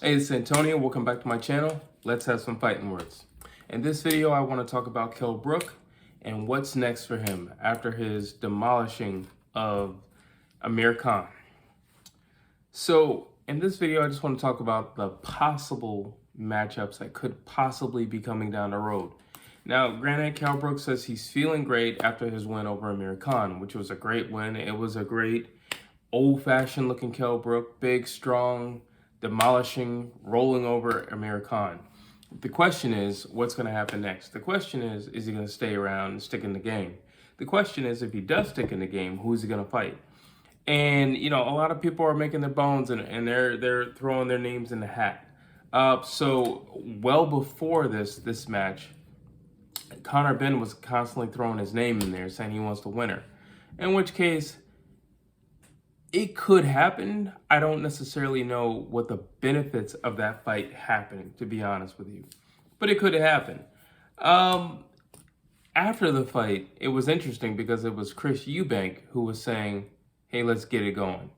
Hey, it's Antonio. Welcome back to my channel. Let's have some fighting words. In this video, I want to talk about Kell Brook and what's next for him after his demolishing of Amir Khan. So in this video, I just want to talk about the possible matchups that could possibly be coming down the road. Now, granted, Kell Brook says he's feeling great after his win over Amir Khan, which was a great win. It was a great old-fashioned looking Kell Brook, big, strong, demolishing, rolling over Amir Khan. The question is, what's going to happen next? The question is he going to stay around and stick in the game? The question is, if he does stick in the game, who's he going to fight? And, you know, a lot of people are making their bones and they're throwing their names in the hat. So well before this match, Conor Benn was constantly throwing his name in there, saying he wants the winner. In which case, it could happen. I don't necessarily know what the benefits of that fight happening, to be honest with you. But it could happen. After the fight, it was interesting because it was Chris Eubank who was saying, hey, let's get it going.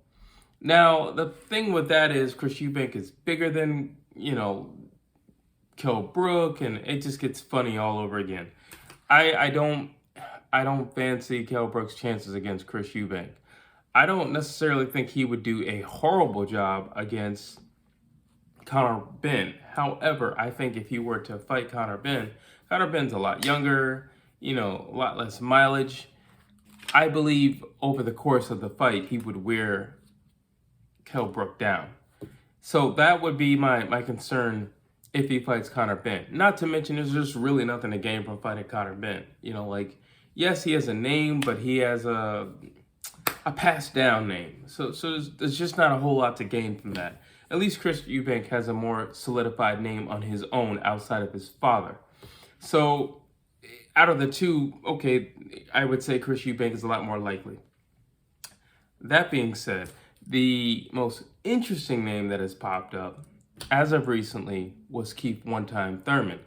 Now, the thing with that is Chris Eubank is bigger than, you know, Kell Brook, and it just gets funny all over again. I don't fancy Kell Brook's chances against Chris Eubank. I don't necessarily think he would do a horrible job against Conor Benn. However, I think if he were to fight Conor Benn's a lot younger, you know, a lot less mileage. I believe over the course of the fight, he would wear Kell Brook down. So that would be my concern if he fights Conor Benn. Not to mention, there's just really nothing to gain from fighting Conor Benn. You know, like, yes, he has a name, but he has a passed down name. So there's just not a whole lot to gain from that. At least Chris Eubank has a more solidified name on his own outside of his father. So out of the two, okay, I would say Chris Eubank is a lot more likely. That being said, the most interesting name that has popped up as of recently was Keith Thurman.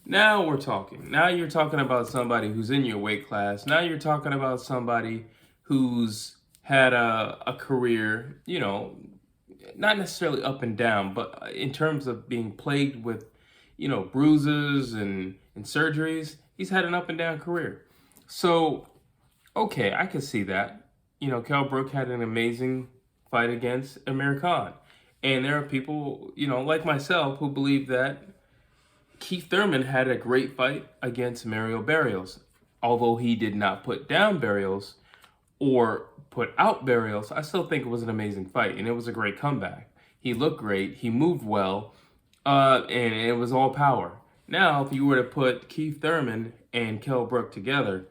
Now we're talking. Now you're talking about somebody who's in your weight class. Now you're talking about somebody who's had a career, you know, not necessarily up and down, but in terms of being plagued with, you know, bruises and surgeries, he's had an up and down career. So, okay, I can see that. You know, Kell Brook had an amazing fight against Amir Khan. And there are people, you know, like myself, who believe that Keith Thurman had a great fight against Mario Barrios. Although he did not put down Barrios or put out Barrios, I still think it was an amazing fight, and it was a great comeback. He looked great, he moved well, and it was all power. Now, if you were to put Keith Thurman and Kell Brook together,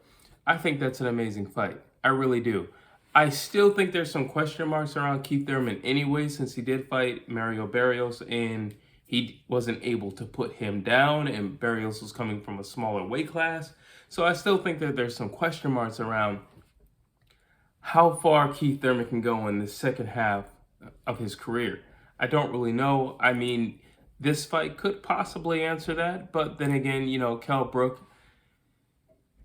I think that's an amazing fight. I really do. I still think there's some question marks around Keith Thurman anyway, since he did fight Mario Barrios, and he wasn't able to put him down, and Barrios was coming from a smaller weight class. So I still think that there's some question marks around how far Keith Thurman can go in the second half of his career. I don't really know. I mean, this fight could possibly answer that, but then again, you know, Kell Brook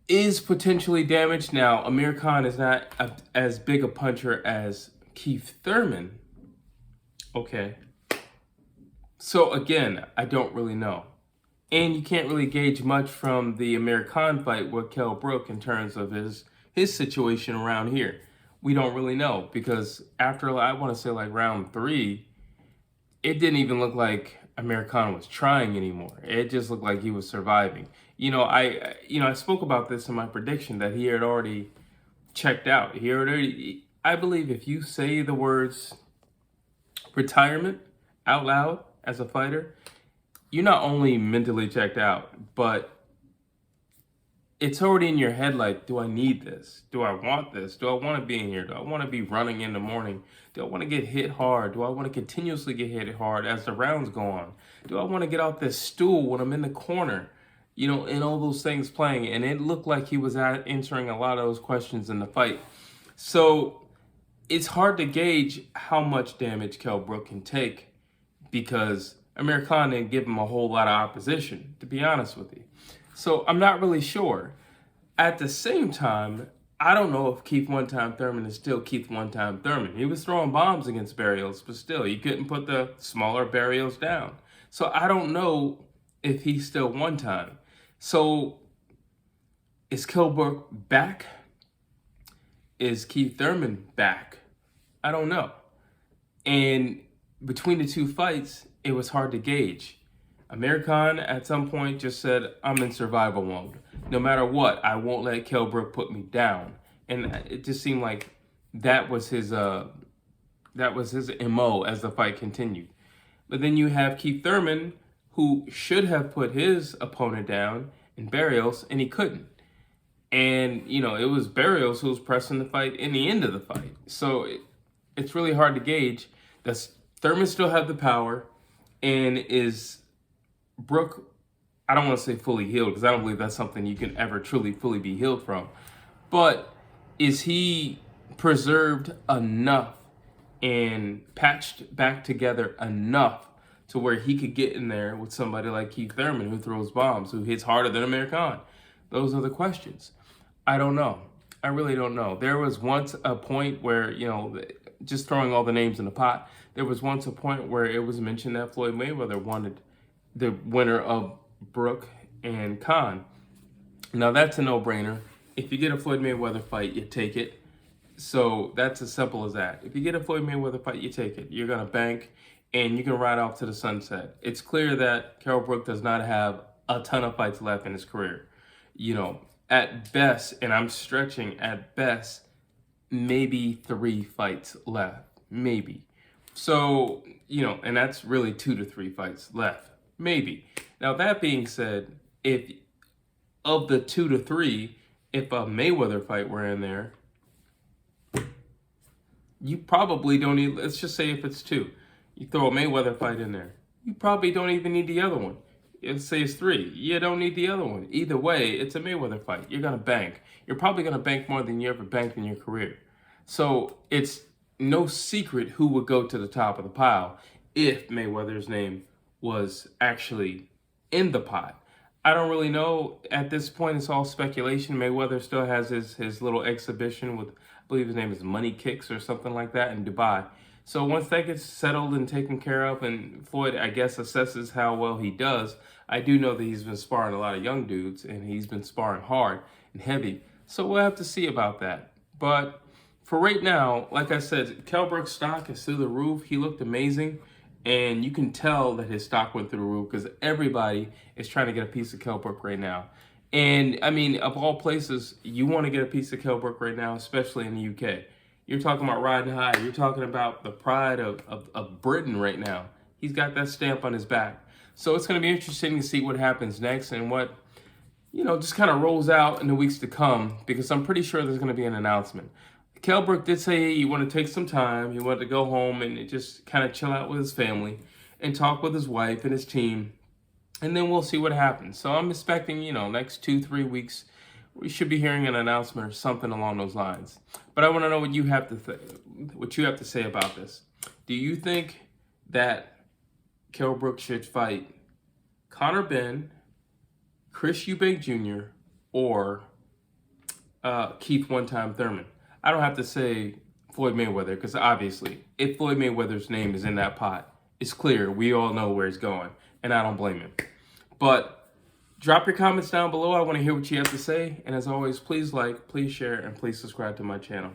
is potentially damaged. Now, Amir Khan is not as big a puncher as Keith Thurman. Okay. So again, I don't really know. And you can't really gauge much from the Amir Khan fight with Kell Brook in terms of his situation around here. We don't really know, because after, I want to say, like round 3, it didn't even look like Amir Khan was trying anymore. It just looked like he was surviving. You know, I spoke about this in my prediction that he had already checked out. I believe if you say the words retirement out loud as a fighter, you're not only mentally checked out, but it's already in your head, like, do I need this? Do I want this? Do I want to be in here? Do I want to be running in the morning? Do I want to get hit hard? Do I want to continuously get hit hard as the rounds go on? Do I want to get off this stool when I'm in the corner? You know, and all those things playing. And it looked like he was answering a lot of those questions in the fight. So it's hard to gauge how much damage Kell Brook can take, because Amir Khan didn't give him a whole lot of opposition, to be honest with you. So I'm not really sure. At the same time, I don't know if Keith One Time Thurman is still Keith One Time Thurman. He was throwing bombs against Barrios, but still, he couldn't put the smaller Barrios down. So I don't know if he's still One Time. So is Kell Brook back? Is Keith Thurman back? I don't know. And between the two fights, it was hard to gauge. Amir Khan at some point just said, I'm in survival mode. No matter what, I won't let Kell Brook put me down. And it just seemed like that was his MO as the fight continued. But then you have Keith Thurman, who should have put his opponent down in Barrios, and he couldn't. And, it was Barrios who was pressing the fight in the end of the fight. So it's really hard to gauge. Does Thurman still have the power? And is Brook, I don't want to say fully healed, because I don't believe that's something you can ever truly fully be healed from. But is he preserved enough and patched back together enough to where he could get in there with somebody like Keith Thurman, who throws bombs, who hits harder than Amir Khan? Those are the questions. I don't know. I really don't know. There was once a point where, just throwing all the names in the pot, there was once a point where it was mentioned that Floyd Mayweather wanted the winner of Brook and Khan. Now, that's a no-brainer. If you get a Floyd Mayweather fight, you take it. So that's as simple as that. If you get a Floyd Mayweather fight, you take it. You're going to bank, and you can ride off to the sunset. It's clear that Kell Brook does not have a ton of fights left in his career. At best, and I'm stretching, at best, maybe 3 fights left. Maybe. So, and that's really 2 to 3 fights left. Maybe. Now, that being said, if of the 2 to 3, if a Mayweather fight were in there, you probably don't need, let's just say if it's 2, you throw a Mayweather fight in there, you probably don't even need the other one. Let's say it's 3, you don't need the other one. Either way, it's a Mayweather fight. You're going to bank. You're probably going to bank more than you ever banked in your career. So it's no secret who would go to the top of the pile if Mayweather's name was actually in the pot. I don't really know. At this point, it's all speculation. Mayweather still has his little exhibition with, I believe his name is Money Kicks or something like that, in Dubai. So once that gets settled and taken care of, and Floyd, I guess, assesses how well he does, I do know that he's been sparring a lot of young dudes, and he's been sparring hard and heavy. So we'll have to see about that. But for right now, like I said, Kell Brook's stock is through the roof. He looked amazing, and you can tell that his stock went through the roof because everybody is trying to get a piece of Kell Brook right now. And, I mean, of all places, you want to get a piece of Kell Brook right now, especially in the UK. You're talking about riding high. You're talking about the pride of Britain right now. He's got that stamp on his back. So it's going to be interesting to see what happens next and what, just kind of rolls out in the weeks to come, because I'm pretty sure there's going to be an announcement. Kell Brook did say he wanted to take some time. He wanted to go home and just kind of chill out with his family and talk with his wife and his team. And then we'll see what happens. So I'm expecting, next 2-3 weeks, we should be hearing an announcement or something along those lines. But I want to know what you have to say about this. Do you think that Kell Brook should fight Conor Benn, Eubank Jr., or Keith One Time Thurman? I don't have to say Floyd Mayweather, because obviously, if Floyd Mayweather's name is in that pot, it's clear. We all know where he's going, and I don't blame him. But drop your comments down below. I want to hear what you have to say. And as always, please like, please share, and please subscribe to my channel.